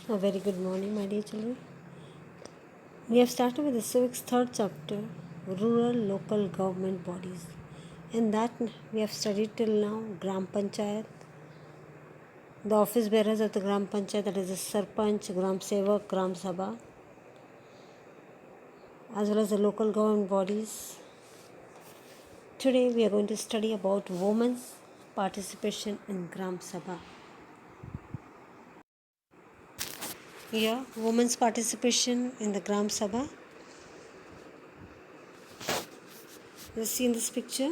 A very good morning, my dear children. We have started with the Civics third chapter, Rural Local Government Bodies. In that, we have studied till now Gram Panchayat, the office bearers of the Gram Panchayat, that is the Sarpanch, Gram Sevak, Gram Sabha, as well as the local government bodies. Today, we are going to study about women's participation in Gram Sabha. Here, women's participation in the Gram Sabha. You see in this picture,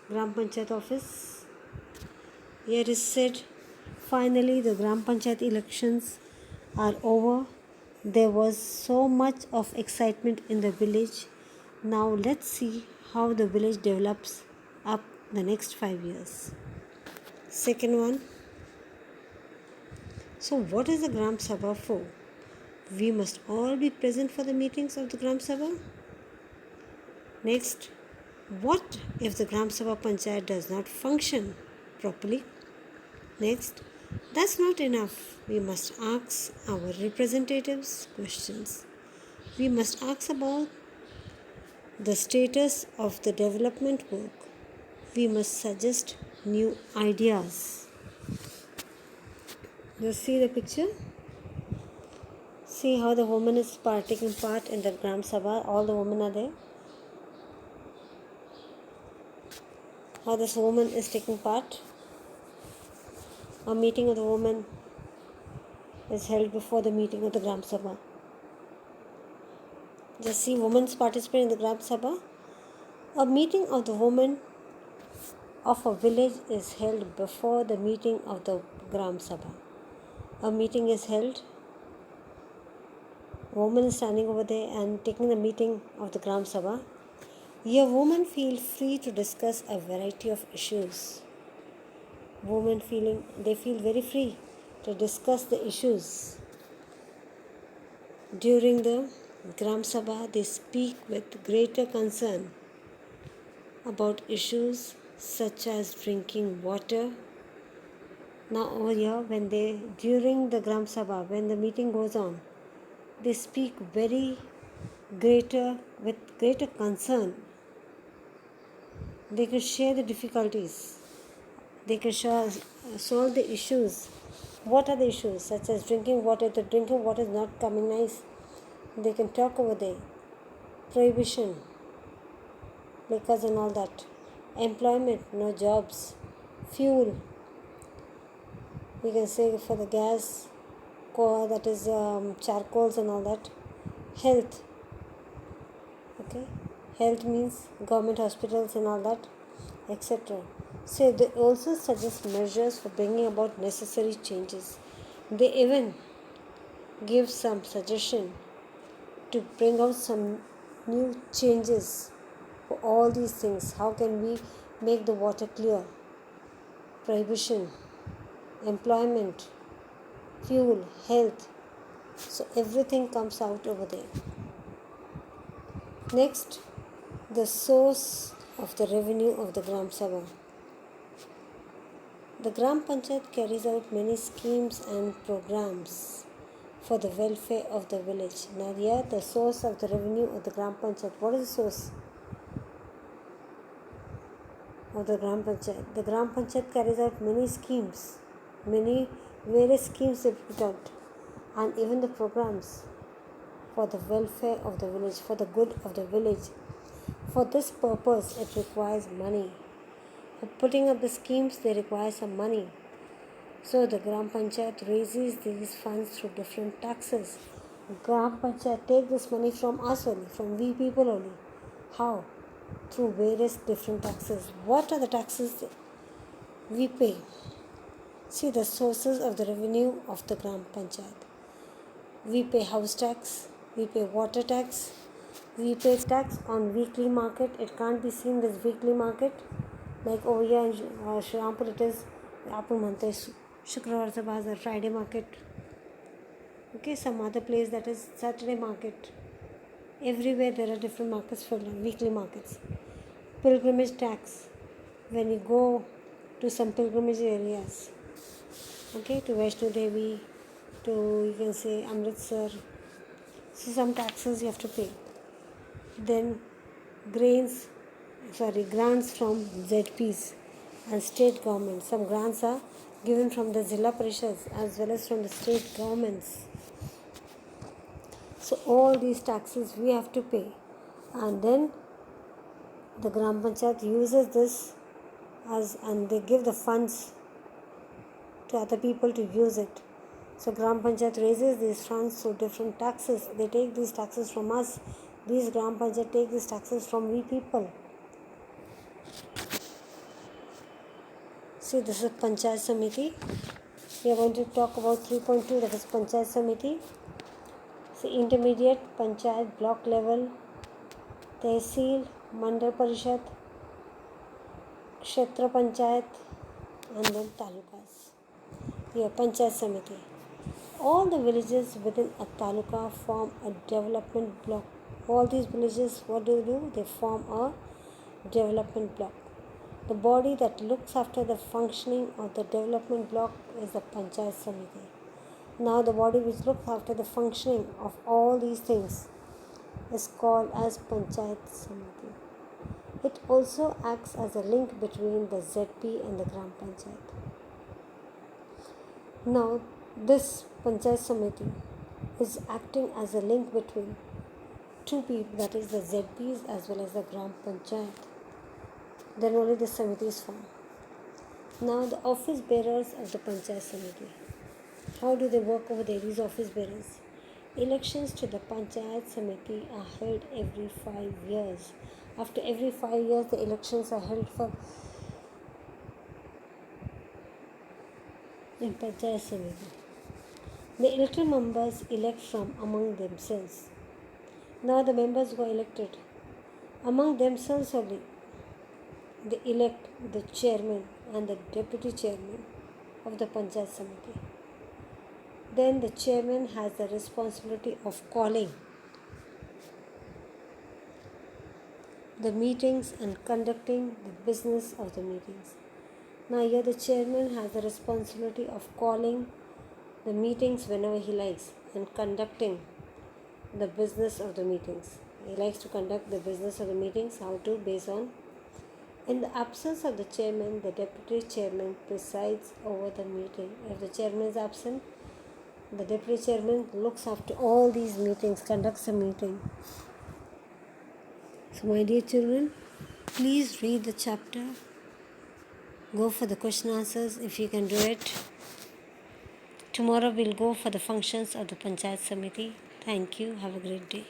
Gram Panchayat office. Here is said, finally the Gram Panchayat elections are over. There was so much of excitement in the village. Now let's see how the village develops up the next 5 years. Second one. So what is the Gram Sabha for? We must all be present for the meetings of the Gram Sabha. Next, what if the Gram Sabha Panchayat does not function properly? Next, that's not enough. We must ask our representatives questions. We must ask about the status of the development work. We must suggest new ideas. You see the picture? See how the woman is taking part in the Gram Sabha. All the women are there. How this woman is taking part. A meeting of the women is held before the meeting of the Gram Sabha. Just see women's participate in the Gram Sabha. A meeting of the women of a village is held before the meeting of the Gram Sabha. A meeting is held. A woman is standing over there and taking the meeting of the Gram Sabha. Here women feel free to discuss a variety of issues. Women feel very free to discuss the issues. During the Gram Sabha, they speak with greater concern about issues such as drinking water. Now over here, during the Gram Sabha, when the meeting goes on, they speak with greater concern. They can share the difficulties. They can solve the issues. What are the issues? Such as drinking water. The drinking water is not coming nice. They can talk over there. Prohibition, liquors and all that. Employment, no jobs. Fuel, we can say for the gas, that is charcoals and all that. Health, okay. Health means government hospitals and all that, etc. So they also suggest measures for bringing about necessary changes. They even give some suggestion to bring out some new changes for all these things. How can we make the water clear? Prohibition, employment, fuel, health. So everything comes out over there. Next, the source of the revenue of the Gram Sabha. The Gram Panchayat carries out many schemes and programs for the welfare of the village. Now here, the source of the revenue of the Gram Panchayat. What is the source of the Gram Panchayat? The Gram Panchayat carries out many schemes, various schemes they put out, and even the programs for the welfare of the village, for the good of the village. For this purpose, it requires money. For putting up the schemes, they require some money. So the Gram Panchayat raises these funds through different taxes. Gram Panchayat take this money from us only, from we people only. How? Through various different taxes. What are the taxes we pay? See the sources of the revenue of the Gram Panchayat. We pay house tax, we pay water tax, we pay tax on weekly market. It can't be seen as weekly market. Like over here in Shriampur it is Shukrawar se Bazar, Friday market. Okay, some other place that is Saturday market. Everywhere there are different markets for weekly markets. Pilgrimage tax, when you go to some pilgrimage areas, okay, to Vaishno Devi, to, you can say, Amritsar. So some taxes you have to pay. Then grants from ZPs and state governments. Some grants are given from the Zilla Parishads as well as from the state governments. So all these taxes we have to pay, and then the Gram Panchayat uses this and they give the funds to other people to use it. So Gram Panchayat raises these funds through different taxes. They take these taxes from us. These Gram Panchayat take these taxes from we people. See, this is Panchayat Samiti. We are going to talk about 3.2, that is Panchayat Samiti. See, intermediate Panchayat block level, Tehsil, Mandal Parishad, Ch.3 Panchayat, and then Talukas. Here, Panchayat Samiti. All the villages within a taluka form a development block. All these villages, what do? They form a development block. The body that looks after the functioning of the development block is the Panchayat Samiti. Now the body which looks after the functioning of all these things is called as Panchayat Samiti. It also acts as a link between the ZP and the Gram Panchayat. Now this Panchayat Samiti is acting as a link between two people, that is the ZPs as well as the Gram Panchayat. Then only the Samiti is formed. Now the office bearers of the Panchayat Samiti. How do they work over there, these office bearers? Elections to the Panchayat Samiti are held every 5 years. After every 5 years, the elections are held in Panchayat Samiti. The elected members elect from among themselves. Now the members who are elected among themselves only, they elect the chairman and the deputy chairman of the Panchayat Samiti. Then the chairman has the responsibility of calling the meetings and conducting the business of the meetings. Now here the chairman has the responsibility of calling the meetings whenever he likes and conducting the business of the meetings. He likes to conduct the business of the meetings. How to? Based on, in the absence of the chairman, the deputy chairman presides over the meeting. If the chairman is absent, the deputy chairman looks after all these meetings, conducts the meeting. So my dear children, please read the chapter. Go for the question answers if you can do it. Tomorrow we'll go for the functions of the Panchayat Samiti. Thank you. Have a great day.